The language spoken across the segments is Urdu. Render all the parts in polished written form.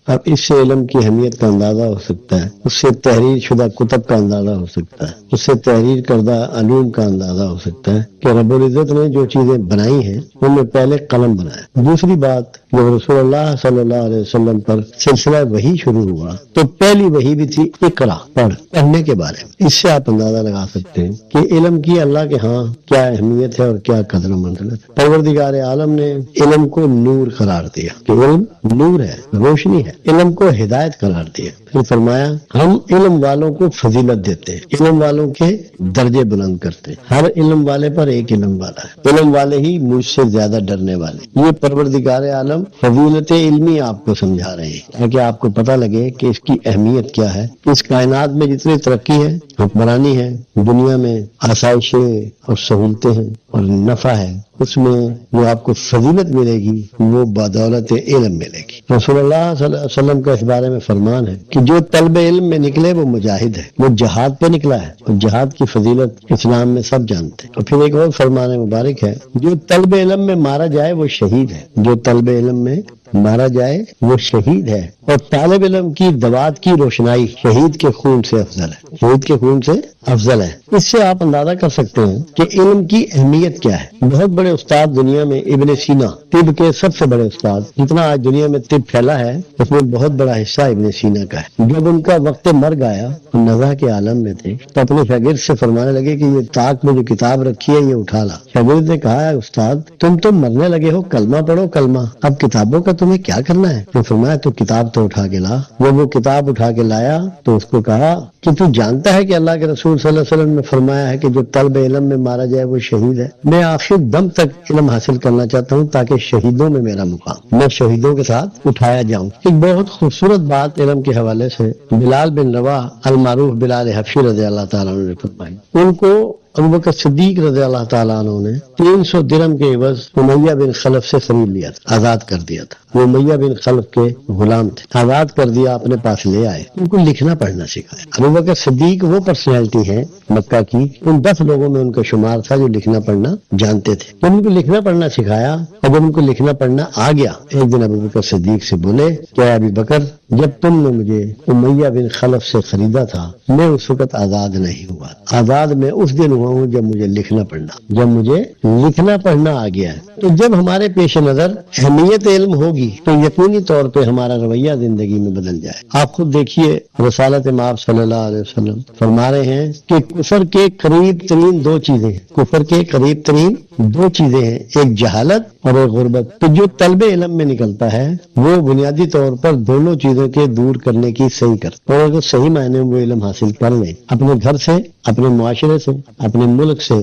اب اس سے علم کی اہمیت کا اندازہ ہو سکتا ہے، اس سے تحریر شدہ کتب کا اندازہ ہو سکتا ہے، اس سے تحریر کردہ علوم کا اندازہ ہو سکتا ہے کہ رب العزت نے جو چیزیں بنائی ہیں ان میں پہلے قلم بنایا۔ دوسری بات، جب رسول اللہ صلی اللہ علیہ وسلم پر سلسلہ وحی شروع ہوا تو پہلی وحی بھی تھی اقرا، پڑھنے کے بارے میں۔ اس سے آپ اندازہ لگا سکتے ہیں کہ علم کی اللہ کے ہاں کیا اہمیت ہے اور کیا قدر و منزلت ہے۔ پروردگار عالم نے علم کو نور قرار دیا کہ علم نور ہے، روشنی ہے، علم کو ہدایت قرار دیا۔ پھر فرمایا ہم علم والوں کو فضیلت دیتے ہیں، علم والوں کے درجے بلند کرتے ہیں۔ ہر علم والے پر ایک علم والا ہے، علم والے ہی مجھ سے زیادہ ڈرنے والے۔ یہ پروردگار عالم فضیلت علمی آپ کو سمجھا رہے ہیں تاکہ آپ کو پتہ لگے کہ اس کی اہمیت کیا ہے۔ اس کائنات میں جتنی ترقی ہے، حکمرانی ہے، دنیا میں آسائشیں اور سہولتیں ہیں اور نفع ہے، اس میں جو آپ کو فضیلت ملے گی وہ بدولت علم ملے گی۔ رسول اللہ صلی اللہ علیہ وسلم کا اس بارے میں فرمان ہے کہ جو طلب علم میں نکلے وہ مجاہد ہے، وہ جہاد پہ نکلا ہے، اور جہاد کی فضیلت اسلام میں سب جانتے ہیں۔ اور پھر ایک اور فرمان مبارک ہے، جو طلب علم میں مارا جائے وہ شہید ہے، جو طلب علم میں مارا جائے وہ شہید ہے، اور طالب علم کی دوات کی روشنائی شہید کے خون سے افضل ہے، شہید کے خون سے افضل ہے۔ اس سے آپ اندازہ کر سکتے ہیں کہ علم کی اہمیت کیا ہے۔ بہت بڑے استاد دنیا میں ابن سینا، طب کے سب سے بڑے استاد، جتنا آج دنیا میں طب پھیلا ہے اس میں بہت بڑا حصہ ابن سینا کا ہے۔ جب ان کا وقت مرگ آیا تو نزع کے عالم میں تھے تو اپنے شاگرد سے فرمانے لگے کہ یہ طاق میں جو کتاب رکھی ہے یہ اٹھا لا۔ شاگرد نے کہا استاد تم تو مرنے لگے ہو، کلمہ پڑھو کلمہ، اب کتابوں کا تمہیں کیا کرنا ہے؟ تو فرمایا تو کتاب تو اٹھا کے لا۔ جب وہ کتاب اٹھا کے لایا تو اس کو کہا کہ تو جانتا ہے کہ اللہ کے رسول صلی اللہ علیہ وسلم نے فرمایا ہے کہ جو طلب علم میں مارا جائے وہ شہید ہے۔ میں آخر دم تک علم حاصل کرنا چاہتا ہوں تاکہ شہیدوں میں میرا مقام، میں شہیدوں کے ساتھ اٹھایا جاؤں۔ ایک بہت خوبصورت بات علم کے حوالے سے بلال بن رواح المعروف بلال حبشی رضی اللہ تعالیٰ عنہ نے فرمائی۔ ان کو ابوبکر صدیق رضی اللہ تعالیٰ عنہ نے 300 درہم کے عوض امیہ بن خلف سے خرید لیا تھا، آزاد کر دیا تھا۔ وہ امیہ بن خلف کے غلام تھے، آزاد کر دیا، اپنے پاس لے آئے، ان کو لکھنا پڑھنا سکھایا۔ ابوبکر صدیق وہ پرسنالٹی ہے مکہ کی، ان 10 لوگوں میں ان کا شمار تھا جو لکھنا پڑھنا جانتے تھے۔ جب ان کو لکھنا پڑھنا سکھایا اور جب ان کو لکھنا پڑھنا آ گیا، ایک دن ابوبکر صدیق سے بولے کہ ابی بکر جب تم نے مجھے امیہ بن خلف سے خریدا تھا میں اس وقت آزاد نہیں ہوا، آزاد میں اس دن ہوا ہوں جب مجھے لکھنا پڑھنا آ گیا ہے۔ تو جب ہمارے پیش نظر اہمیت علم ہوگی تو یقینی طور پہ ہمارا رویہ زندگی میں بدل جائے۔ آپ خود دیکھیے رسالت مآب صلی اللہ علیہ وسلم فرما رہے ہیں کہ کفر کے قریب ترین 2 چیزیں ہیں، کفر کے قریب ترین 2 چیزیں ہیں، ایک جہالت اور ایک غربت۔ تو جو طلب علم میں نکلتا ہے وہ بنیادی طور پر دونوں چیزوں کے دور کرنے کی صحیح کرتا ہے، اور اگر صحیح معنی میں وہ علم حاصل کر لیں، اپنے گھر سے، اپنے معاشرے سے، اپنے ملک سے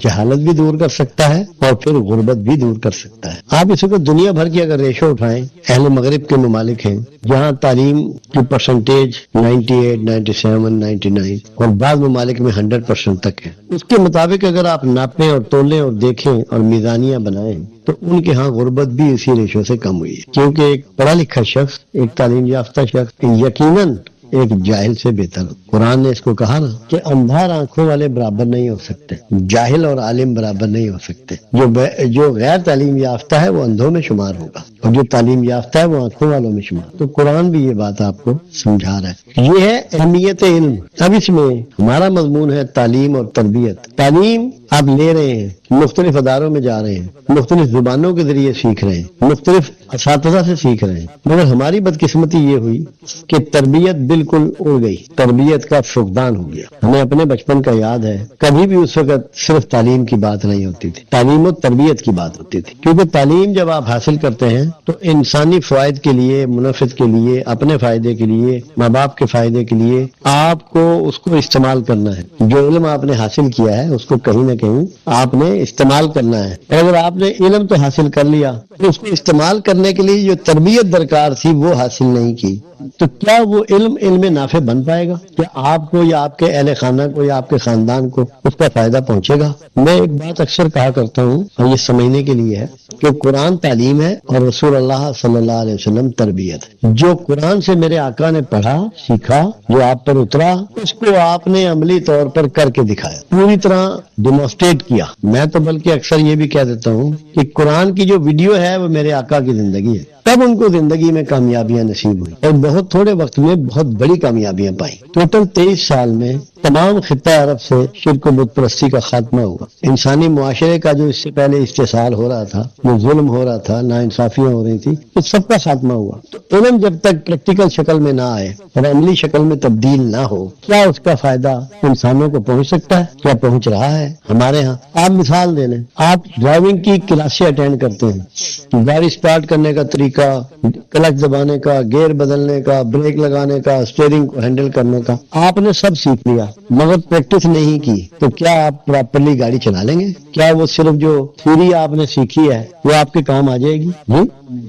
جہالت بھی دور کر سکتا ہے اور پھر غربت بھی دور کر سکتا ہے۔ آپ اس وقت دنیا بھر کی اگر ریشو اٹھائیں، اہل مغرب کے ممالک ہیں جہاں تعلیم کی پرسنٹیج 98، 97، 99 اور بعض ممالک میں 100% تک ہے، اس کے مطابق اگر آپ ناپیں اور تولیں اور دیکھیں اور میزانیاں بنائیں تو ان کے ہاں غربت بھی اسی ریشو سے کم ہوئی ہے، کیونکہ ایک پڑھا لکھا شخص، ایک تعلیم یافتہ شخص یقیناً ایک جاہل سے بہتر ہو۔ قرآن نے اس کو کہا نا کہ اندھار آنکھوں والے برابر نہیں ہو سکتے، جاہل اور عالم برابر نہیں ہو سکتے۔ جو غیر تعلیم یافتہ ہے وہ اندھوں میں شمار ہوگا اور جو تعلیم یافتہ ہے وہ آنکھوں والوں میں شمار۔ تو قرآن بھی یہ بات آپ کو سمجھا رہا ہے۔ یہ ہے اہمیت علم۔ اب اس میں ہمارا مضمون ہے تعلیم اور تربیت۔ تعلیم آپ لے رہے ہیں، مختلف اداروں میں جا رہے ہیں، مختلف زبانوں کے ذریعے سیکھ رہے ہیں، مختلف اساتذہ سے سیکھ رہے ہیں، مگر ہماری بدقسمتی یہ ہوئی کہ تربیت بالکل اڑ گئی، تربیت کا فقدان ہو گیا۔ ہمیں اپنے بچپن کا یاد ہے، کبھی بھی اس وقت صرف تعلیم کی بات نہیں ہوتی تھی، تعلیم و تربیت کی بات ہوتی تھی، کیونکہ تعلیم جب آپ حاصل کرتے ہیں تو انسانی فوائد کے لیے، منافعت کے لیے، اپنے فائدے کے لیے، ماں باپ کے فائدے کے لیے آپ کو اس کو استعمال کرنا ہے۔ جو علم آپ نے حاصل کیا ہے اس کو کہیں نہ کہیں آپ نے استعمال کرنا ہے۔ اگر آپ نے علم تو حاصل کر لیا تو اس کو استعمال کرنے کے لیے جو تربیت درکار تھی وہ حاصل نہیں کی تو کیا وہ علم نافع بن پائے گا؟ کیا آپ کو یا آپ کے اہل خانہ کو یا آپ کے خاندان کو اس کا فائدہ پہنچے گا؟ میں ایک بات اکثر کہا کرتا ہوں اور یہ سمجھنے کے لیے ہے کہ قرآن تعلیم ہے اور رسول اللہ صلی اللہ علیہ وسلم تربیت ہے۔ جو قرآن سے میرے آقا نے پڑھا، سیکھا، جو آپ پر اترا، اس کو آپ نے عملی طور پر کر کے دکھایا، پوری طرح ڈیمونسٹریٹ کیا۔ میں تو بلکہ اکثر یہ بھی کہہ دیتا ہوں کہ قرآن کی جو ویڈیو ہے وہ میرے آقا کی زندگی ہے۔ تب ان کو زندگی میں کامیابیاں نصیب ہوئی اور بہت تھوڑے وقت میں بہت بڑی کامیابیاں پائیں۔ ٹوٹل 23 سال میں تمام خطہ عرب سے شرک و بت پرستی کا خاتمہ ہوا۔ انسانی معاشرے کا جو اس سے پہلے استحصال ہو رہا تھا، جو ظلم ہو رہا تھا، ناانصافیاں ہو رہی تھی، تو سب کا خاتمہ ہوا۔ تو علم جب تک پریکٹیکل شکل میں نہ آئے اور عملی شکل میں تبدیل نہ ہو، کیا اس کا فائدہ انسانوں کو پہنچ سکتا ہے؟ کیا پہنچ رہا ہے؟ ہمارے ہاں آپ مثال دے لیں، آپ ڈرائیونگ کی کلاسیں اٹینڈ کرتے ہیں، گاڑی سٹارٹ کرنے کا طریقہ، کلچ دبانے کا، گیئر بدلنے کا، بریک لگانے کا، اسٹیئرنگ کو ہینڈل کرنے کا، آپ نے سب سیکھ لیا مگر پریکٹس نہیں کی، تو کیا آپ پراپرلی گاڑی چلا لیں گے؟ کیا وہ صرف جو تھیوری آپ نے سیکھی ہے وہ آپ کے کام آ جائے گی؟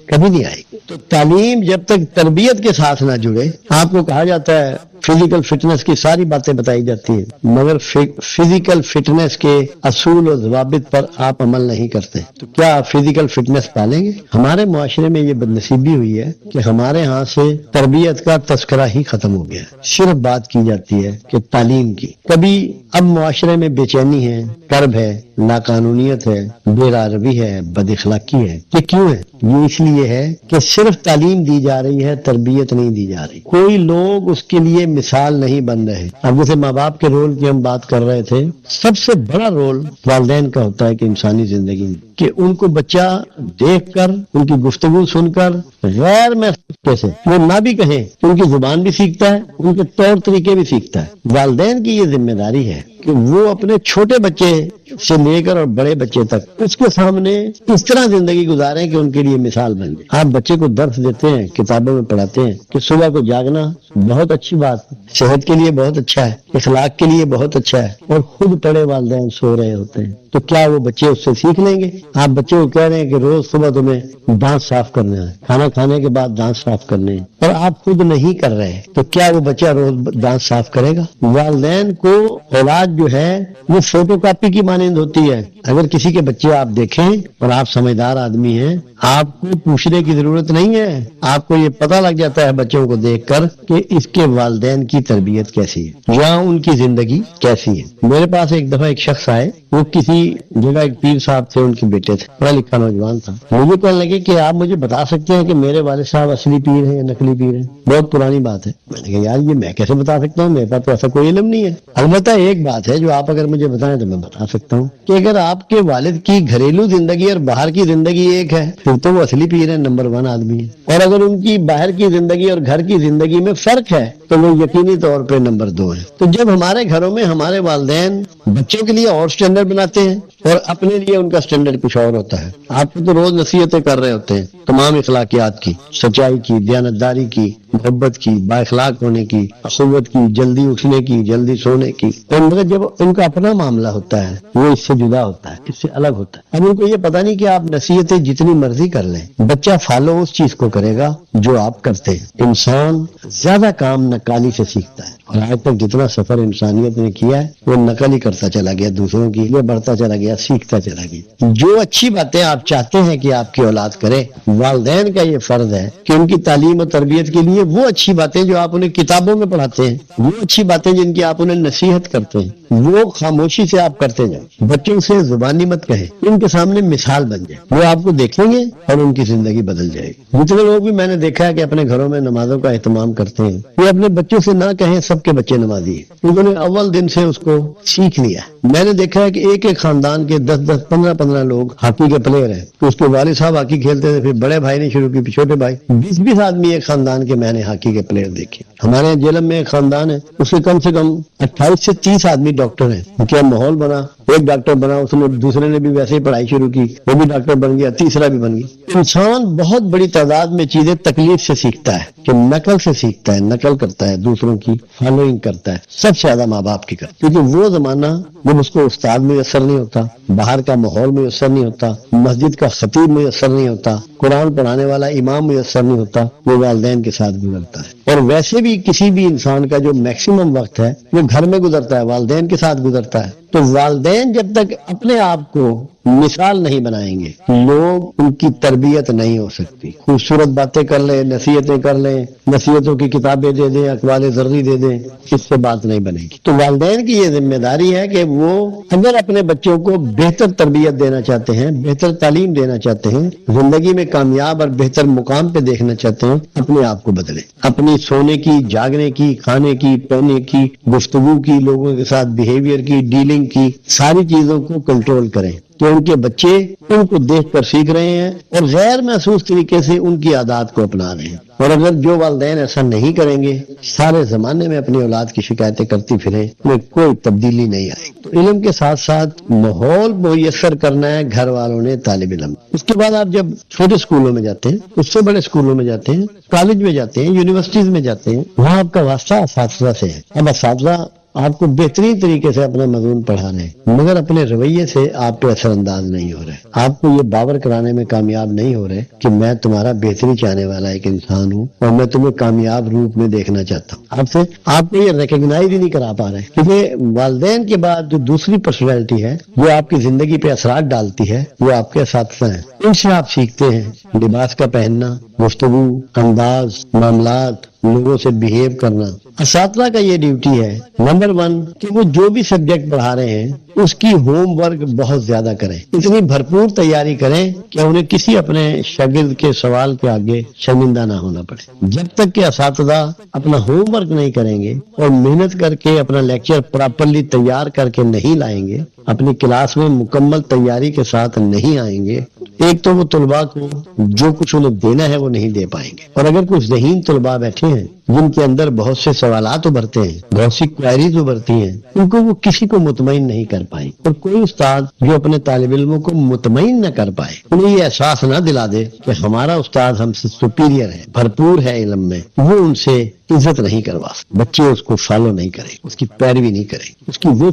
کبھی نہیں آئے گی۔ تو تعلیم جب تک تربیت کے ساتھ نہ جڑے، آپ کو کہا جاتا ہے فزیکل فٹنس کی ساری باتیں بتائی جاتی ہیں، مگر فزیکل فٹنس کے اصول و ضوابط پر آپ عمل نہیں کرتے، تو کیا آپ فزیکل فٹنس پالیں گے؟ ہمارے معاشرے میں یہ بدنصیبی ہوئی ہے کہ ہمارے ہاں سے تربیت کا تذکرہ ہی ختم ہو گیا ہے، صرف بات کی جاتی ہے کہ تعلیم کی۔ کبھی اب معاشرے میں بے چینی ہے، کرب ہے، لاقانونیت ہے، بے روی ہے، بد اخلاقی ہے۔ یہ کیوں ہے؟ یہ اس لیے ہے کہ صرف تعلیم دی جا رہی ہے، تربیت نہیں دی جا رہی، کوئی لوگ اس کے لیے مثال نہیں بن رہے۔ اب جیسے ماں باپ کے رول کی ہم بات کر رہے تھے، سب سے بڑا رول والدین کا ہوتا ہے کہ انسانی زندگی میں کہ ان کو بچہ دیکھ کر، ان کی گفتگو سن کر غیر محسوس سے وہ نہ بھی کہیں، ان کی زبان بھی سیکھتا ہے، ان کے طور طریقے بھی سیکھتا ہے۔ والدین کی یہ ذمہ داری ہے کہ وہ اپنے چھوٹے بچے سے لے کر اور بڑے بچے تک اس کے سامنے اس طرح زندگی گزاریں کہ ان کے لیے مثال بن جائے۔ آپ بچے کو درس دیتے ہیں، کتابوں میں پڑھاتے ہیں کہ صبح کو جاگنا بہت اچھی بات ہے، صحت کے لیے بہت اچھا ہے، اخلاق کے لیے بہت اچھا ہے، اور خود بڑے والدین سو رہے ہوتے ہیں، تو کیا وہ بچے اس سے سیکھ لیں گے؟ آپ بچے کو کہہ رہے ہیں کہ روز صبح تمہیں دانت صاف کرنا ہے، کھانا کھانے کے بعد دانت صاف کرنے ہیں، اور آپ خود نہیں کر رہے، تو کیا وہ بچہ روز دانت صاف کرے گا؟ والدین کو اولاد جو ہے وہ فوٹو کاپی کی مانند ہوتی ہے۔ اگر کسی کے بچے آپ دیکھیں اور آپ سمجھدار آدمی ہیں، آپ کو پوچھنے کی ضرورت نہیں ہے، آپ کو یہ پتہ لگ جاتا ہے بچوں کو دیکھ کر کہ اس کے والدین کی تربیت کیسی ہے یا ان کی زندگی کیسی ہے۔ میرے پاس ایک دفعہ ایک شخص آئے، وہ کسی جگہ ایک پیر صاحب تھے، ان کے بیٹے تھے، پڑھا لکھا نوجوان تھا۔ مجھے کہنے لگے کہ آپ مجھے بتا سکتے ہیں کہ میرے والد صاحب اصلی پیر ہیں یا نقلی پیر ہیں؟ بہت پرانی بات ہے۔ میں نے کہا یار یہ میں کیسے بتا سکتا ہوں، میرے پاس تو ایسا کوئی علم نہیں ہے۔ البتہ ایک بات ہے جو آپ اگر مجھے بتائیں تو میں بتا سکتا ہوں کہ اگر آپ کے والد کی گھریلو زندگی اور باہر کی زندگی ایک ہے پھر تو وہ اصلی پیر ہے، نمبر 1 آدمی ہے، اور اگر ان کی باہر کی زندگی اور گھر کی زندگی میں فرق ہے تو وہ یقینی طور پہ نمبر 2 ہے۔ تو جب ہمارے گھروں میں ہمارے والدین بچوں کے لیے اور سٹینڈرڈ بناتے ہیں اور اپنے لیے ان کا سٹینڈرڈ کچھ اور ہوتا ہے، آپ کو تو روز نصیحتیں کر رہے ہوتے ہیں تمام اخلاقیات کی، سچائی کی، دیانتداری کی، محبت کی، با اخلاق ہونے کی، اخوت کی، جلدی اٹھنے کی، جلدی سونے کی، تو مگر جب ان کا اپنا معاملہ ہوتا ہے وہ اس سے جدا ہوتا ہے، اس سے الگ ہوتا ہے۔ اب ان کو یہ پتا نہیں کہ آپ نصیحتیں جتنی مرضی کر لیں، بچہ فالو اس چیز کو کرے گا جو آپ کرتے ہیں۔ انسان زیادہ کام نقالی سے سیکھتا ہے، اور آج تک جتنا سفر انسانیت نے کیا ہے وہ نقل ہی کرتا چلا گیا، دوسروں کی لیے بڑھتا چلا گیا، سیکھتا چلا گیا۔ جو اچھی باتیں آپ چاہتے ہیں کہ آپ کی اولاد کرے، والدین کا یہ فرض ہے کہ ان کی تعلیم اور تربیت کے لیے وہ اچھی باتیں جو آپ انہیں کتابوں میں پڑھاتے ہیں، وہ اچھی باتیں جن کی آپ انہیں نصیحت کرتے ہیں، وہ خاموشی سے آپ کرتے جائیں، بچوں سے زبانی مت کہیں، ان کے سامنے مثال بن جائے، وہ آپ کو دیکھیں گے اور ان کی زندگی بدل جائے گی۔ جتنے لوگ بھی میں نے دیکھا ہے کہ اپنے گھروں میں نمازوں کا اہتمام کرتے ہیں، وہ اپنے بچوں سے نہ کہیں سب کے بچے نمازی ہیں، انہوں نے اول دن سے اس کو سیکھ لیا۔ میں نے دیکھا ہے کہ ایک ایک خاندان کے 10 15 لوگ ہاکی کے پلیئر ہیں، تو اس کے والد صاحب ہاکی کھیلتے تھے، پھر بڑے بھائی نے شروع کی، پھر چھوٹے بھائی، 20 آدمی ایک خاندان کے میں نے ہاکی کے پلیئر دیکھے۔ ہمارے یہاں جیلم میں ایک خاندان ہے، اس کے کم سے کم 28 سے 30 آدمی ڈاکٹر ہیں۔ کیا ماحول بنا، ایک ڈاکٹر بنا، اس نے دوسرے نے بھی ویسے ہی پڑھائی شروع کی، وہ بھی ڈاکٹر بن گیا، تیسرا بھی بن گیا۔ انسان بہت بڑی تعداد میں چیزیں تکلیف سے سیکھتا ہے، کہ نقل سے سیکھتا ہے، نقل کرتا ہے، دوسروں کی فالوئنگ کرتا ہے، سب سے زیادہ ماں باپ کی کرتا ہے، کیونکہ وہ زمانہ جب اس کو استاد میسر نہیں ہوتا، باہر کا ماحول میسر نہیں ہوتا، مسجد کا خطیب میسر نہیں ہوتا، قرآن پڑھانے والا امام میسر نہیں ہوتا، وہ والدین کے ساتھ گزرتا ہے۔ اور ویسے بھی کسی بھی انسان کا جو میکسیمم وقت ہے وہ گھر میں گزرتا ہے، والدین کے ساتھ گزرتا ہے۔ تو والدین جب تک اپنے آپ کو مثال نہیں بنائیں گے، لوگ ان کی تربیت نہیں ہو سکتی۔ خوبصورت باتیں کر لیں، نصیحتیں کر لیں، نصیحتوں کی کتابیں دے دیں، اقوال زرعی دے دیں، اس سے بات نہیں بنے گی۔ تو والدین کی یہ ذمہ داری ہے کہ وہ اگر اپنے بچوں کو بہتر تربیت دینا چاہتے ہیں، بہتر تعلیم دینا چاہتے ہیں، زندگی میں کامیاب اور بہتر مقام پہ دیکھنا چاہتے ہیں، اپنے آپ کو بدلیں۔ اپنی سونے کی، جاگنے کی، کھانے کی، پہننے کی، گفتگو کی، لوگوں کے ساتھ بیہیویئر کی، ڈیلنگ کی، ساری چیزوں کو کنٹرول کریں کہ ان کے بچے ان کو دیکھ کر سیکھ رہے ہیں اور غیر محسوس طریقے سے ان کی عادات کو اپنا رہے ہیں۔ اور اگر جو والدین ایسا نہیں کریں گے، سارے زمانے میں اپنی اولاد کی شکایتیں کرتی پھریں، میں کوئی تبدیلی نہیں آئے۔ تو علم کے ساتھ ساتھ ماحول میسر کرنا ہے گھر والوں نے، طالب علم۔ اس کے بعد آپ جب چھوٹے اسکولوں میں جاتے ہیں، اس سے بڑے اسکولوں میں جاتے ہیں، کالج میں جاتے ہیں، یونیورسٹیز میں جاتے ہیں، وہاں آپ کا واسطہ اساتذہ سے ہے۔ اب اساتذہ آپ کو بہترین طریقے سے اپنا مضمون پڑھا رہے ہیں، مگر اپنے رویے سے آپ پہ اثر انداز نہیں ہو رہے، آپ کو یہ باور کرانے میں کامیاب نہیں ہو رہے کہ میں تمہارا بہتری چاہنے والا ایک انسان ہوں اور میں تمہیں کامیاب روپ میں دیکھنا چاہتا ہوں۔ آپ کو یہ ریکگنائز ہی نہیں کرا پا رہے، کیونکہ والدین کے بعد جو دوسری پرسنالٹی ہے جو آپ کی زندگی پہ اثرات ڈالتی ہے، وہ آپ کے اساتذہ ہیں۔ ان سے آپ سیکھتے ہیں لباس کا پہننا، گفتگو، انداز، معاملات، لوگوں سے بیہیو کرنا۔ اساتذہ کا یہ ڈیوٹی ہے نمبر 1 کہ وہ جو بھی سبجیکٹ پڑھا رہے ہیں اس کی ہوم ورک بہت زیادہ کریں، اتنی بھرپور تیاری کریں کہ انہیں کسی اپنے شاگرد کے سوال کے آگے شرمندہ نہ ہونا پڑے۔ جب تک کہ اساتذہ اپنا ہوم ورک نہیں کریں گے اور محنت کر کے اپنا لیکچر پراپرلی تیار کر کے نہیں لائیں گے، اپنی کلاس میں مکمل تیاری کے ساتھ نہیں آئیں گے، ایک تو وہ طلباء کو جو کچھ انہیں دینا ہے وہ نہیں دے پائیں گے، اور اگر کچھ ذہین طلباء بیٹھے ہیں جن کے اندر بہت سے سوالات ابھرتے ہیں، بہت سی کوئریز ابھرتی ہیں، ان کو وہ کسی کو مطمئن نہیں کر پائیں۔ اور کوئی استاد جو اپنے طالب علموں کو مطمئن نہ کر پائے، انہیں یہ احساس نہ دلا دے کہ ہمارا استاد ہم سے سپیریئر ہے، بھرپور ہے علم میں، وہ ان سے عزت نہیں کروا سکتے۔ بچے اس کو فالو نہیں کریں، اس کی پیروی نہیں کریں، اس کی وہ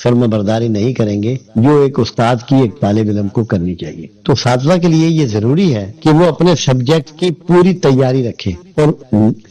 فرما برداری نہیں کریں گے جو ایک استاد کی ایک طالب علم کو کرنی چاہیے۔ تو اساتذہ کے لیے یہ ضروری ہے کہ وہ اپنے سبجیکٹ کی پوری تیاری رکھیں۔ اور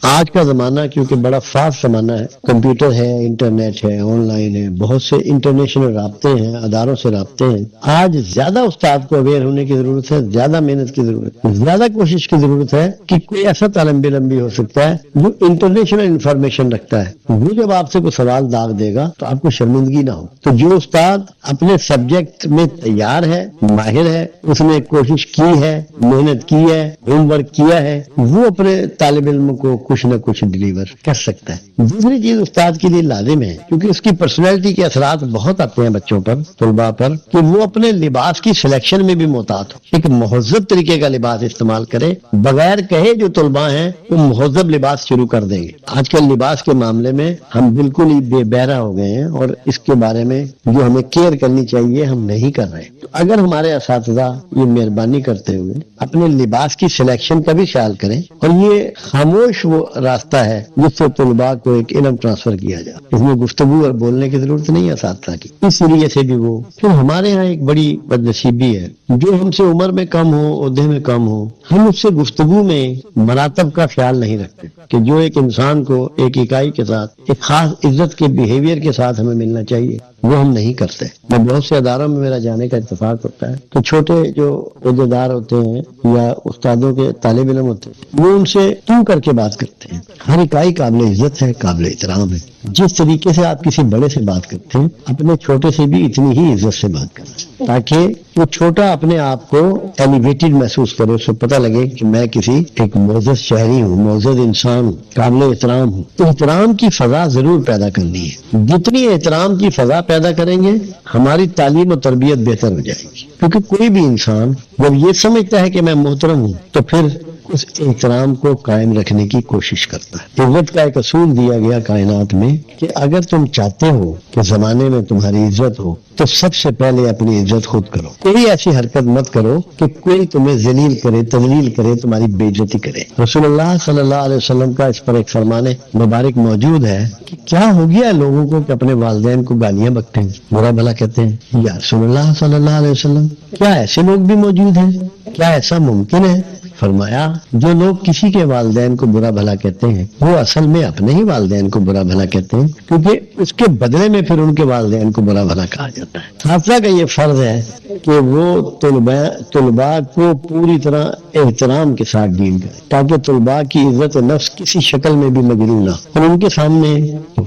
آج کا زمانہ کیونکہ بڑا فاسٹ زمانہ ہے، کمپیوٹر ہے، انٹرنیٹ ہے، آن لائن ہے، بہت سے انٹرنیشنل رابطے ہیں، اداروں سے رابطے ہیں، آج زیادہ استاد کو اویئر ہونے کی ضرورت ہے، زیادہ محنت کی ضرورت ہے، زیادہ کوشش کی ضرورت ہے کہ کوئی ایسا طالب علم بھی ہو سکتا ہے جو انٹرنیشنل انفارمیشن رکھتا ہے، وہ جب آپ سے کوئی سوال داغ دے گا تو آپ کو شرمندگی نہ ہو۔ تو جو استاد اپنے سبجیکٹ میں تیار ہے، ماہر ہے، اس نے کوشش کی ہے، محنت کی ہے، ہوم ورک کیا ہے، وہ اپنے طالب علم کو کچھ نہ کچھ ڈلیور کر سکتا ہے۔ دوسری چیز استاد کے لیے لازم ہے، کیونکہ اس کی پرسنالٹی کے اثرات بہت آتے ہیں بچوں پر، طلباء پر، کہ وہ اپنے لباس کی سلیکشن میں بھی محتاط ہو، ایک مہذب طریقے کا لباس استعمال کرے، بغیر کہے جو طلباء ہیں وہ مہذب لباس شروع کر دیں گے۔ آج کل لباس کے معاملے میں ہم بالکل ہی بے بہرا ہو گئے ہیں، اور اس کے بارے میں جو ہمیں کیئر کرنی چاہیے ہم نہیں کر رہے۔ تو اگر ہمارے اساتذہ یہ مہربانی کرتے ہوئے اپنے لباس کی سلیکشن کا بھی خیال کریں، اور یہ خاموش وہ راستہ ہے جس سے طلباء کو ایک علم ٹرانسفر کیا جائے، اس میں گفتگو اور بولنے کی ضرورت نہیں ہے اساتذہ کی، اس لیے سے بھی وہ پھر ہمارے ہاں ایک بڑی بدنصیبی ہے، جو ہم سے عمر میں کم ہو، عہدے میں کم ہو، ہم اس سے گفتگو میں مراتب کا خیال نہیں رکھتے کہ جو ایک انسان کو ایک اکائی کے ساتھ ایک خاص عزت کے بیہیویئر کے ساتھ ہمیں ملنا چاہیے، وہ ہم نہیں کرتے۔ میں بہت سے اداروں میں میرا جانے کا اتفاق ہوتا ہے تو چھوٹے جو عہدیدار ہوتے ہیں یا استادوں کے طالب علم ہوتے ہیں، وہ ان سے تم کر کے بات کرتے ہیں۔ ہر اکائی قابل عزت ہے، قابل احترام ہے۔ جس طریقے سے آپ کسی بڑے سے بات کرتے ہیں، اپنے چھوٹے سے بھی اتنی ہی عزت سے بات کریں، تاکہ وہ چھوٹا اپنے آپ کو ایلیویٹڈ محسوس کرے، اس کو پتہ لگے کہ میں کسی ایک معزز شہری ہوں، معزز انسان ہوں، قابل احترام ہوں۔ تو احترام کی فضا ضرور پیدا کرنی ہے۔ جتنی احترام کی فضا پیدا کریں گے، ہماری تعلیم و تربیت بہتر ہو جائے گی، کیونکہ کوئی بھی انسان جب یہ سمجھتا ہے کہ میں محترم ہوں تو پھر اس احترام کو قائم رکھنے کی کوشش کرتا ہے۔ عزت کا ایک اصول دیا گیا کائنات میں کہ اگر تم چاہتے ہو کہ زمانے میں تمہاری عزت ہو تو سب سے پہلے اپنی عزت خود کرو۔ کوئی ایسی حرکت مت کرو کہ کوئی تمہیں ذلیل کرے، تذلیل کرے، تمہاری بے عزتی کرے۔ رسول اللہ صلی اللہ علیہ وسلم کا اس پر ایک فرمان مبارک موجود ہے کہ کیا ہو گیا لوگوں کو کہ اپنے والدین کو گالیاں بکتے ہیں، برا بھلا کہتے ہیں۔ یا رسول اللہ صلی اللہ علیہ وسلم، کیا ایسے لوگ بھی موجود ہیں؟ کیا ایسا ممکن ہے فرمایا جو لوگ کسی کے والدین کو برا بھلا کہتے ہیں وہ اصل میں اپنے ہی والدین کو برا بھلا کہتے ہیں، کیونکہ اس کے بدلے میں پھر ان کے والدین کو برا بھلا کہا جاتا ہے۔ اساتذہ کا یہ فرض ہے کہ وہ طلباء کو پوری طرح احترام کے ساتھ ڈیل کرے تاکہ طلباء کی عزت نفس کسی شکل میں بھی مجروح نہ ہو، اور ان کے سامنے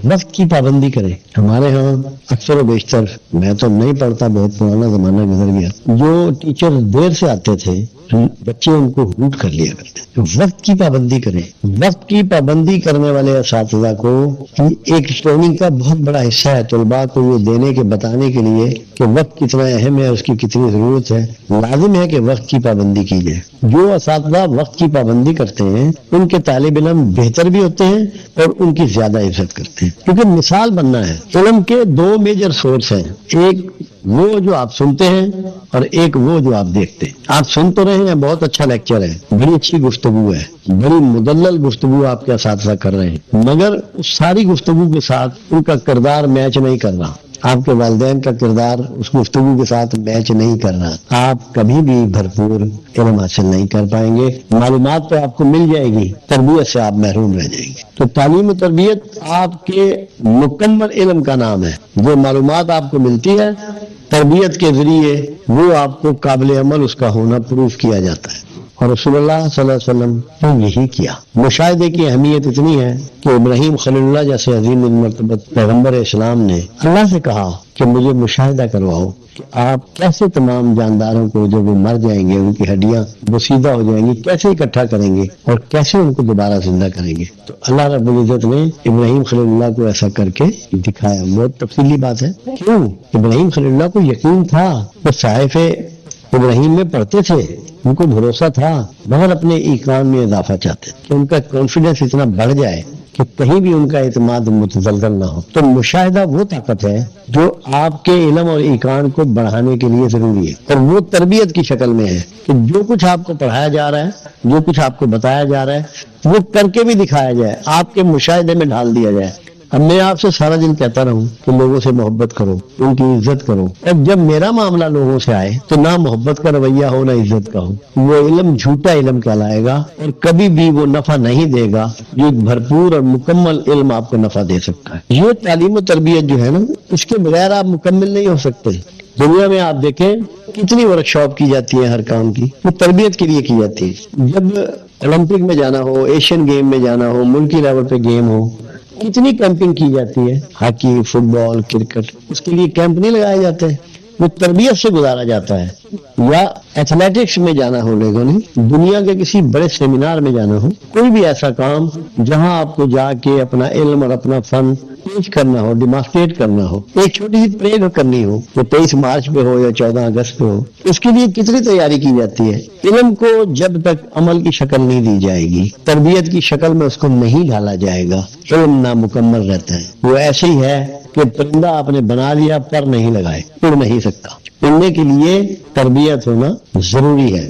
وقت کی پابندی کرے۔ ہمارے ہاں اکثر و بیشتر، میں تو نہیں پڑھتا، بہت پرانا زمانہ گزر گیا، جو ٹیچر دیر سے آتے تھے بچے ان کو ہوٹ کر لیا کرتے۔ وقت کی پابندی کریں۔ وقت کی پابندی کرنے والے اساتذہ کو ایک ٹریننگ کا بہت بڑا حصہ ہے طلباء کو یہ دینے کے بتانے کے لیے کہ وقت کتنا اہم ہے، اس کی کتنی ضرورت ہے۔ لازم ہے کہ وقت کی پابندی کی جائے۔ جو اساتذہ وقت کی پابندی کرتے ہیں ان کے طالب علم بہتر بھی ہوتے ہیں اور ان کی زیادہ عزت کرتے ہیں، کیونکہ مثال بننا ہے۔ علم کے دو میجر سورس ہیں، ایک وہ جو آپ سنتے ہیں اور ایک وہ جو آپ دیکھتے ہیں۔ آپ سن تو رہے ہیں، بہت اچھا لیکچر ہے، بڑی اچھی گفتگو ہے، بڑی مدلل گفتگو آپ کے اساتذہ کر رہے ہیں، مگر اس ساری گفتگو کے ساتھ ان کا کردار میچ نہیں کر رہا۔ آپ کے والدین کا کردار اس گفتگو کے ساتھ میچ نہیں کر رہا۔ آپ کبھی بھی بھرپور علم حاصل نہیں کر پائیں گے۔ معلومات تو آپ کو مل جائے گی، تربیت سے آپ محروم رہ جائیں گے۔ تو تعلیم و تربیت آپ کے مکمل علم کا نام ہے۔ جو معلومات آپ کو ملتی ہے تربیت کے ذریعے وہ آپ کو قابل عمل اس کا ہونا پروف کیا جاتا ہے، اور رسول اللہ صلی اللہ علیہ وسلم نے یہی کیا۔ مشاہدے کی اہمیت اتنی ہے کہ ابراہیم خلیل اللہ جیسے عظیم المرتبت پیغمبر اسلام نے اللہ سے کہا کہ مجھے مشاہدہ کرواؤ کہ آپ کیسے تمام جانداروں کو جب وہ مر جائیں گے، ان کی ہڈیاں بسیدہ ہو جائیں گی، کیسے اکٹھا کریں گے اور کیسے ان کو دوبارہ زندہ کریں گے۔ تو اللہ رب العزت نے ابراہیم خلیل اللہ کو ایسا کر کے دکھایا۔ بہت تفصیلی بات ہے۔ کیوں؟ ابراہیم خلیل اللہ کو یقین تھا، وہ صحائف ابراہیم میں پڑھتے تھے، ان کو بھروسہ تھا، مگر اپنے ایمان میں اضافہ چاہتے کہ ان کا کانفیڈنس اتنا بڑھ جائے کہ کہیں بھی ان کا اعتماد متزلزل نہ ہو۔ تو مشاہدہ وہ طاقت ہے جو آپ کے علم اور ایمان کو بڑھانے کے لیے ضروری ہے، اور وہ تربیت کی شکل میں ہے کہ جو کچھ آپ کو پڑھایا جا رہا ہے، جو کچھ آپ کو بتایا جا رہا ہے، وہ کر کے بھی دکھایا جائے، آپ کے مشاہدے میں ڈال دیا جائے۔ اب میں آپ سے سارا دن کہتا رہوں کہ لوگوں سے محبت کرو، ان کی عزت کرو، اب جب میرا معاملہ لوگوں سے آئے تو نہ محبت کا رویہ ہو نہ عزت کا ہو، وہ علم جھوٹا علم کہلائے گا اور کبھی بھی وہ نفع نہیں دے گا جو ایک بھرپور اور مکمل علم آپ کو نفع دے سکتا ہے۔ یہ تعلیم و تربیت جو ہے نا، اس کے بغیر آپ مکمل نہیں ہو سکتے۔ دنیا میں آپ دیکھیں کتنی ورکشاپ کی جاتی ہے ہر کام کی، وہ تربیت کے لیے کی جاتی ہے۔ جب اولمپک میں جانا ہو، ایشین گیم میں جانا ہو، ملکی لیول پہ گیم ہو، کتنی کیمپنگ کی جاتی ہے، ہاکی، فٹ بال، کرکٹ، اس کے لیے کیمپ نہیں لگائے جاتے، وہ تربیت سے گزارا جاتا ہے۔ یا ایتھلیٹکس میں جانا ہو، لوگوں نے دنیا کے کسی بڑے سیمینار میں جانا ہو، کوئی بھی ایسا کام جہاں آپ کو جا کے اپنا علم اور اپنا فن پیش کرنا ہو، ڈیمانسٹریٹ کرنا ہو، ایک چھوٹی سی پریڈ کرنی ہو، وہ 23 مارچ پہ ہو یا 14 اگست پہ ہو، اس کے لیے کتنی تیاری کی جاتی ہے۔ علم کو جب تک عمل کی شکل نہیں دی جائے گی، تربیت کی شکل میں اس کو نہیں ڈالا جائے گا، علم نامکمل رہتا ہے۔ وہ ایسے ہی ہے کہ پرندہ آپ نے بنا لیا، پر نہیں لگائے، اڑ نہیں سکتا۔ اڑنے کے لیے تربیت ہونا ضروری ہے۔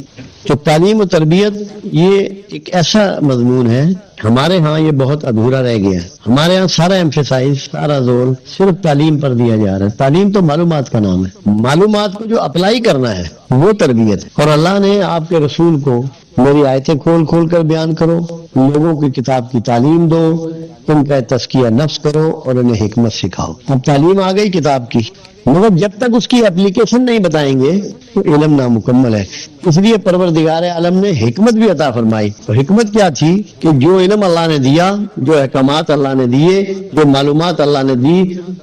تو تعلیم و تربیت یہ ایک ایسا مضمون ہے، ہمارے ہاں یہ بہت ادھورا رہ گیا ہے۔ ہمارے ہاں سارا ایمفیسائز، سارا زور صرف تعلیم پر دیا جا رہا ہے۔ تعلیم تو معلومات کا نام ہے، معلومات کو جو اپلائی کرنا ہے وہ تربیت ہے۔ اور اللہ نے آپ کے رسول کو میری آیتیں کھول کھول کر بیان کرو، لوگوں کی کتاب کی تعلیم دو، ان کا تزکیہ نفس کرو اور انہیں حکمت سکھاؤ۔ اب تعلیم آ گئی کتاب کی، مگر جب تک اس کی اپلیکیشن نہیں بتائیں گے تو علم نامکمل ہے۔ اس لیے پروردگار عالم نے حکمت بھی عطا فرمائی۔ تو حکمت کیا تھی کہ جو علم اللہ نے دیا، جو احکامات اللہ نے دیے، جو معلومات اللہ نے دی،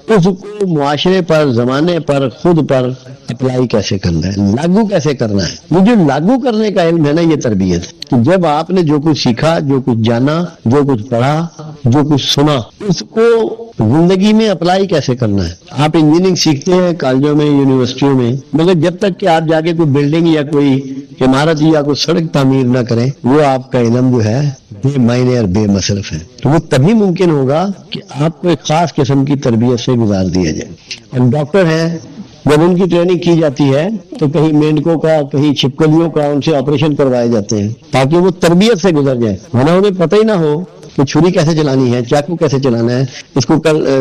اس کو معاشرے پر، زمانے پر، خود پر اپلائی کیسے کرنا ہے، لاگو کیسے کرنا ہے۔ یہ جو لاگو کرنے کا علم ہے نا، یہ تربیت ہے کہ جب آپ نے جو کچھ سیکھا، جو کچھ جانا، جو کچھ پڑھا، جو کچھ سنا، اس کو زندگی میں اپلائی کیسے کرنا ہے۔ آپ انجینئرنگ سیکھتے ہیں کالجوں میں، یونیورسٹیوں میں، مگر جب تک کہ آپ جا کے کوئی بلڈنگ یا کوئی عمارت یا کوئی سڑک تعمیر نہ کریں، وہ آپ کا علم جو ہے بے معنی اور بے مصرف ہے۔ تو وہ تبھی ممکن ہوگا کہ آپ کو ایک خاص قسم کی تربیت سے گزار دیا جائے۔ ہم ڈاکٹر ہیں، جب ان کی ٹریننگ کی جاتی ہے تو کہیں مینڈکوں کا، کہیں چھپکلیوں کا ان سے آپریشن کروائے جاتے ہیں تاکہ وہ تربیت سے گزر جائے، ورنہ انہیں پتہ ہی نہ ہو کہ چھری کیسے چلانی ہے، چاقو کیسے چلانا ہے، اس کو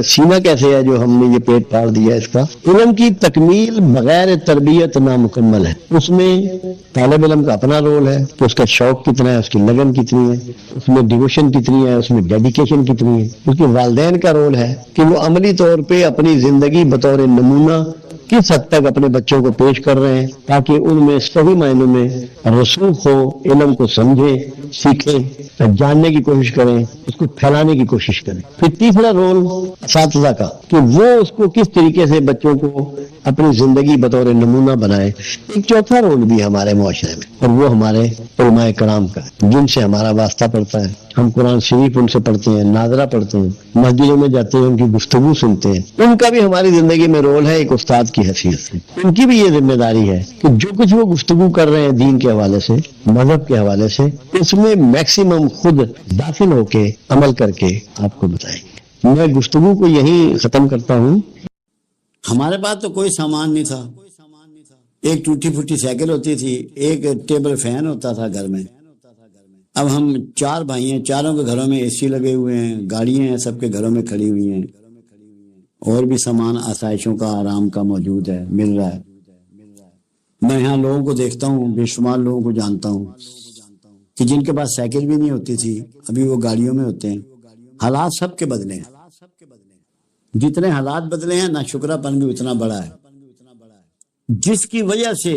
سینہ کیسے ہے جو ہم نے یہ پیٹ پھاڑ دیا اس کا۔ علم کی تکمیل بغیر تربیت نامکمل ہے۔ اس میں طالب علم کا اپنا رول ہے کہ اس کا شوق کتنا ہے، اس کی لگن کتنی ہے، اس میں ڈیووشن کتنی ہے، اس میں ڈیڈیکیشن کتنی ہے۔ اس کے والدین کا رول ہے کہ وہ عملی طور پہ اپنی زندگی بطور نمونہ کس حد تک اپنے بچوں کو پیش کر رہے ہیں تاکہ ان میں صحیح معنوں میں رسوخ ہو، علم کو سمجھیں، سیکھیں، جاننے کی کوشش کریں، اس کو پھیلانے کی کوشش کریں۔ پھر تیسرا رول اساتذہ کا کہ وہ اس کو کس طریقے سے بچوں کو اپنی زندگی بطور نمونہ بنائے۔ ایک چوتھا رول بھی ہمارے معاشرے میں، اور وہ ہمارے علماء کرام کا ہے جن سے ہمارا واسطہ پڑتا ہے۔ ہم قرآن شریف ان سے پڑھتے ہیں، ناظرہ پڑھتے ہیں، مسجدوں میں جاتے ہیں، ان کی گفتگو سنتے ہیں۔ ان کا بھی ہماری زندگی میں رول ہے ایک استاد کی حیثیت سے۔ ان کی بھی یہ ذمہ داری ہے کہ جو کچھ وہ گفتگو کر رہے ہیں دین کے حوالے سے، مذہب کے حوالے سے، اس میں میکسیمم خود داخل ہو کے عمل کر کے آپ کو بتائیں گے۔ میں گفتگو کو یہیں ختم کرتا ہوں۔ ہمارے پاس تو کوئی سامان نہیں تھا، ایک ٹوٹی پھوٹی سائیکل ہوتی تھی، ایک ٹیبل فین ہوتا تھا گھر میں۔ اب ہم 4 بھائی ہیں، چاروں کے گھروں میں اے سی لگے ہوئے ہیں، گاڑیاں ہیں سب کے گھروں میں کھڑی ہوئی ہیں، اور بھی سامان آسائشوں کا، آرام کا موجود ہے، مل رہا ہے۔ میں یہاں لوگوں کو دیکھتا ہوں، بے شمار لوگوں کو جانتا ہوں کہ جن کے پاس سائیکل بھی نہیں ہوتی تھی ابھی وہ گاڑیوں میں ہوتے ہیں۔ حالات سب کے بدلے ہیں، جتنے حالات بدلے ہیں ناشکرہ پن بھی اتنا بڑا ہے، جس کی وجہ سے،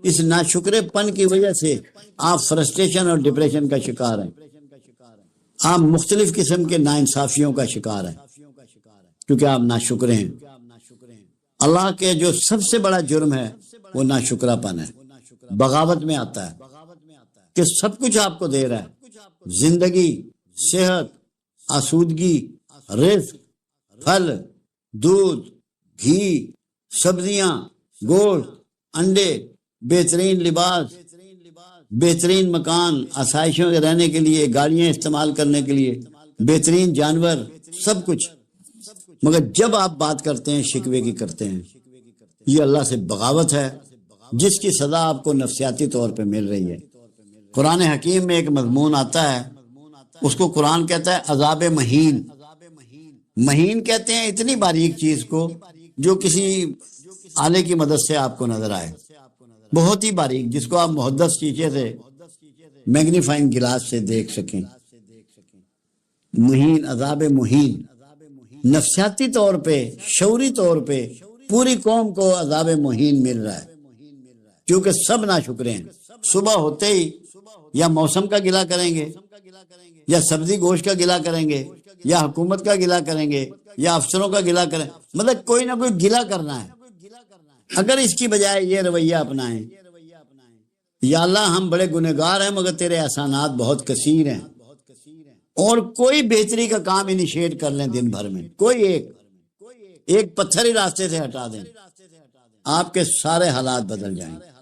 اس ناشکرے پن کی وجہ سے آپ فرسٹریشن اور ڈپریشن کا شکار ہیں، آپ مختلف قسم کے ناانصافیوں کا شکار ہیں، کیونکہ آپ ناشکرے ہیں۔ اللہ کے جو سب سے بڑا جرم ہے وہ ناشکرہ پن ہے، بغاوت میں آتا ہے کہ سب کچھ آپ کو دے رہا ہے، زندگی، صحت، آسودگی، رزق، پھل، دودھ، گھی، سبزیاں، گوشت، انڈے، بہترین لباس، بہترین مکان، آسائشوں کے رہنے کے لیے، گاڑیاں استعمال کرنے کے لیے، بہترین جانور، سب کچھ۔ مگر جب آپ بات کرتے ہیں شکوے کی کرتے ہیں، یہ اللہ سے بغاوت ہے جس کی سزا آپ کو نفسیاتی طور پہ مل رہی ہے۔ قرآن حکیم میں ایک مضمون آتا ہے، اس کو قرآن کہتا ہے عذاب مہین۔ مہین کہتے ہیں اتنی باریک چیز کو جو کسی آلے کی مدد سے آپ کو نظر آئے، بہت ہی باریک، جس کو آپ محدث شیشے سے، میگنیفائنگ گلاس سے دیکھ سکیں۔ مہین، عذاب مہین، نفسیاتی طور پہ، شعوری طور پہ پوری قوم کو عذاب مہین مل رہا ہے، کیونکہ سب ناشکرے ہیں۔ صبح ہوتے ہی یا موسم کا گلہ کریں گے، یا سبزی گوشت کا گلہ کریں گے، یا حکومت کا گلہ کریں گے، یا افسروں کا گلہ کریں، مطلب کوئی نہ کوئی گلہ کرنا ہے۔ اگر اس کی بجائے یہ رویہ اپنائیں، یا اللہ ہم بڑے گنہگار ہیں مگر تیرے احسانات بہت کثیر ہیں، اور کوئی بہتری کا کام انیشیٹ کر لیں دن بھر میں، کوئی ایک پتھر ہی راستے سے ہٹا دیں، آپ کے سارے حالات بدل جائیں گے،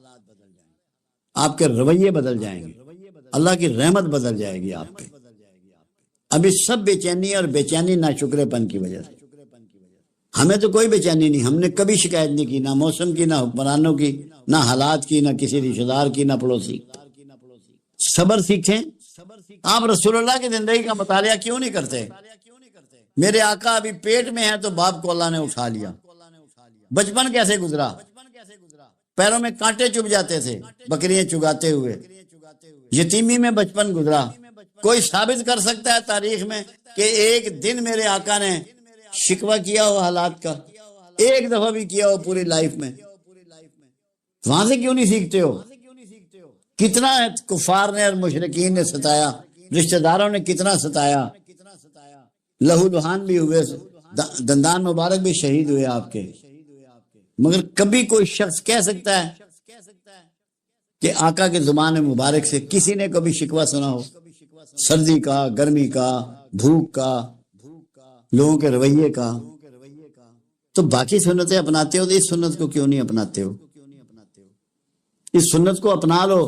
آپ کے رویے بدل جائیں گے، اللہ کی رحمت بدل جائے گی آپ پہ۔ ابھی سب بے چینی، اور بے چینی ناشکرے پن کی وجہ سے۔ ہمیں تو کوئی بے چینی نہیں، ہم نے کبھی شکایت نہیں کی، نہ موسم کی، نہ حکمرانوں کی، نہ حالات کی، نہ کسی رشتہ دار کی، نہ پڑوسی۔ صبر سیکھیں۔ آپ رسول اللہ کی زندگی کا مطالعہ کیوں نہیں کرتے؟ میرے آقا ابھی پیٹ میں ہیں تو باپ کو اللہ نے اٹھا لیا۔ بچپن کیسے گزرا؟ پیروں میں کانٹے چبھ جاتے تھے بکریاں چگاتے ہوئے، یتیمی میں بچپن گزرا۔ کوئی ثابت کر سکتا ہے تاریخ میں کہ ایک دن میرے آقا نے شکوہ کیا ہو حالات کا؟ ایک دفعہ بھی کیا ہو پوری لائف میں؟ وہاں سے کیوں نہیں سیکھتے ہو؟ کتنا کفار نے اور مشرکین نے ستایا، رشتہ داروں نے کتنا ستایا، لہو لہان بھی ہوئے، دندان مبارک بھی شہید ہوئے آپ کے، مگر کبھی کوئی شخص کہہ سکتا ہے کہ آقا کے زبان مبارک سے کسی نے کبھی شکوہ سنا ہو؟ سردی کا، گرمی کا، بھوک کا، لوگوں کے رویے کا۔ تو باقی سنتیں اپناتے ہو تو اس سنت کو کیوں نہیں اپناتے ہو؟ اس سنت کو اپنا لو،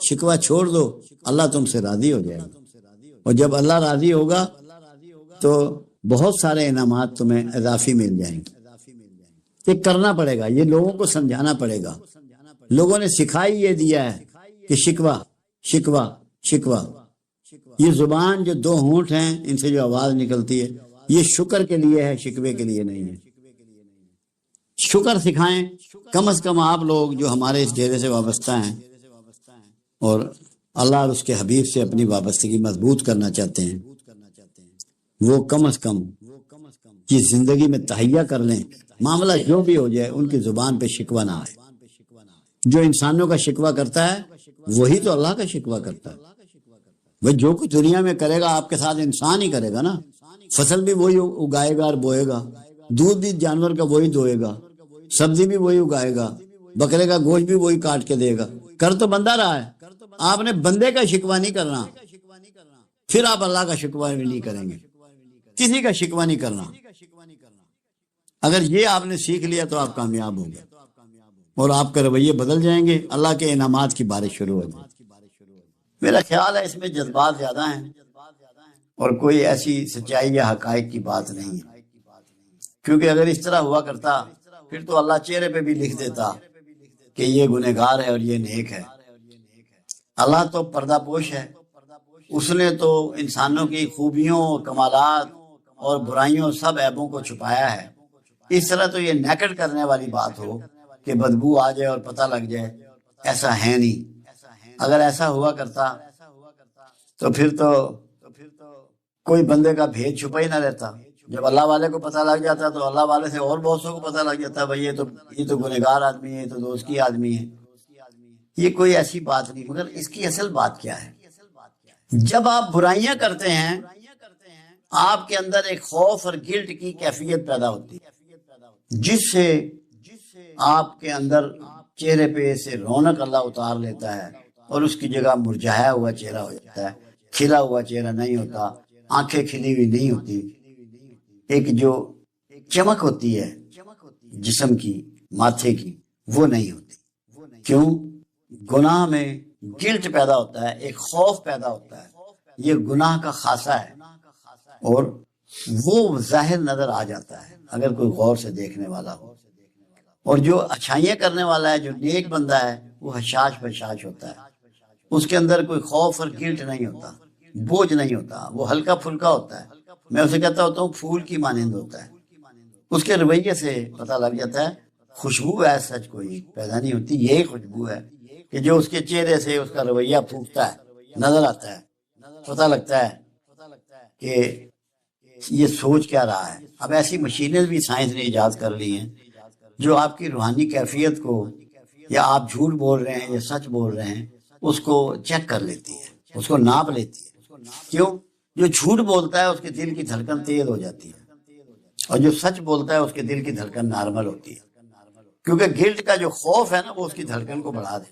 شکوہ چھوڑ دو، اللہ تم سے راضی ہو جائے گا، اور جب اللہ راضی ہوگا تو بہت سارے انعامات تمہیں اضافی مل جائیں گے۔ یہ کرنا پڑے گا، یہ لوگوں کو سمجھانا پڑے گا۔ لوگوں نے سکھائی یہ دیا ہے کہ شکوہ شکوہ شکوہ، یہ زبان جو دو ہونٹ ہیں ان سے جو آواز نکلتی ہے یہ شکر کے لیے ہے، شکوے کے لیے نہیں ہے۔ شکر سکھائیں کم از کم آپ لوگ جو ہمارے اس ڈیرے سے وابستہ ہیں اور اللہ اور اس کے حبیب سے اپنی وابستگی مضبوط کرنا چاہتے ہیں، وہ کم از کم یہ زندگی میں تہیا کر لیں، معاملہ جو بھی ہو جائے ان کی زبان پہ شکوہ نہ آئے۔ جو انسانوں کا شکوہ کرتا ہے وہی تو اللہ کا شکوہ کرتا ہے۔ وہ جو کچھ دنیا میں کرے گا آپ کے ساتھ انسان ہی کرے گا نا، فصل بھی وہی اگائے گا اور بوئے گا، دودھ بھی جانور کا وہی دوئے گا، سبزی بھی وہی اگائے گا، بکرے کا گوشت بھی وہی کاٹ کے دے گا، کر تو بندہ رہا ہے۔ آپ نے بندے کا شکوہ نہیں کرنا، پھر آپ اللہ کا شکوہ بھی نہیں کریں گے، کسی کا شکوہ نہیں کرنا۔ اگر یہ آپ نے سیکھ لیا تو آپ کامیاب ہوں گے اور آپ کے رویے بدل جائیں گے، اللہ کے انعامات کی بارش شروع ہو جائے۔ میرا خیال ہے اس میں جذبات زیادہ ہیں اور کوئی ایسی سچائی یا حقائق کی بات نہیں ہے، کیونکہ اگر اس طرح ہوا کرتا پھر تو اللہ چہرے پہ بھی لکھ دیتا کہ یہ گنہگار ہے اور یہ نیک ہے۔ اللہ تو پردہ پوش ہے، اس نے تو انسانوں کی خوبیوں، کمالات اور برائیوں سب عیبوں کو چھپایا ہے۔ اس طرح تو یہ نیکٹ کرنے والی بات ہو کہ بدبو آ جائے اور پتہ لگ جائے، ایسا ہے نہیں۔ اگر ایسا ہوا کرتا تو پھر تو کوئی بندے کا بھید چھپا ہی نہ رہتا۔ جب اللہ والے کو پتہ لگ جاتا تو اللہ والے سے اور بہت سو کو پتہ لگ جاتا، بھائی یہ تو گنہگار آدمی ہے، یہ تو دوست کی آدمی ہے۔ یہ کوئی ایسی بات نہیں، مگر اس کی اصل بات کیا ہے؟ جب آپ برائیاں کرتے ہیں آپ کے اندر ایک خوف اور گلٹ کی کیفیت پیدا ہوتی ہے، جس سے آپ کے اندر چہرے پہ سے رونق اللہ اتار لیتا ہے اور اس کی جگہ مرجھایا ہوا چہرہ ہو جاتا ہے، کھلا ہوا چہرہ نہیں ہوتا، آنکھیں کھلی ہوئی نہیں ہوتی، ایک جو چمک ہوتی ہے جسم کی، ماتھے کی، وہ نہیں ہوتی۔ کیوں؟ گناہ میں گلٹ پیدا ہوتا ہے، ایک خوف پیدا ہوتا ہے، یہ گناہ کا خاصہ ہے اور وہ ظاہر نظر آ جاتا ہے اگر کوئی غور سے دیکھنے والا ہو۔ اور جو اچھائیاں کرنے والا ہے، جو نیک بندہ ہے، وہ حشاش بشاش ہوتا ہے، اس کے اندر کوئی خوف اور گلٹ نہیں ہوتا، بوجھ نہیں ہوتا، وہ ہلکا پھلکا ہوتا ہے۔ میں اسے کہتا ہوتا ہوں پھول کی مانند ہوتا ہے۔ اس کے رویے سے پتہ لگ جاتا ہے، خوشبو ہے سچ کوئی پیدا نہیں ہوتی، یہی خوشبو ہے کہ جو اس کے چہرے سے اس کا رویہ پھوٹتا ہے، نظر آتا ہے، پتہ لگتا ہے کہ یہ سوچ کیا رہا ہے۔ اب ایسی مشینیں بھی سائنس نے ایجاد کر لی ہیں جو آپ کی روحانی کیفیت کو، یا آپ جھوٹ بول رہے ہیں یا سچ بول رہے ہیں، اس کو چیک کر لیتی ہے، اس کو ناپ لیتی ہے۔ کیوں؟ جو جھوٹ بولتا ہے اس کے دل کی دھڑکن تیز ہو جاتی ہے اور جو سچ بولتا ہے اس کے دل کی دھڑکن نارمل ہوتی ہے، کیونکہ گلٹ کا جو خوف ہے نا وہ اس کی دھڑکن کو بڑھا دے۔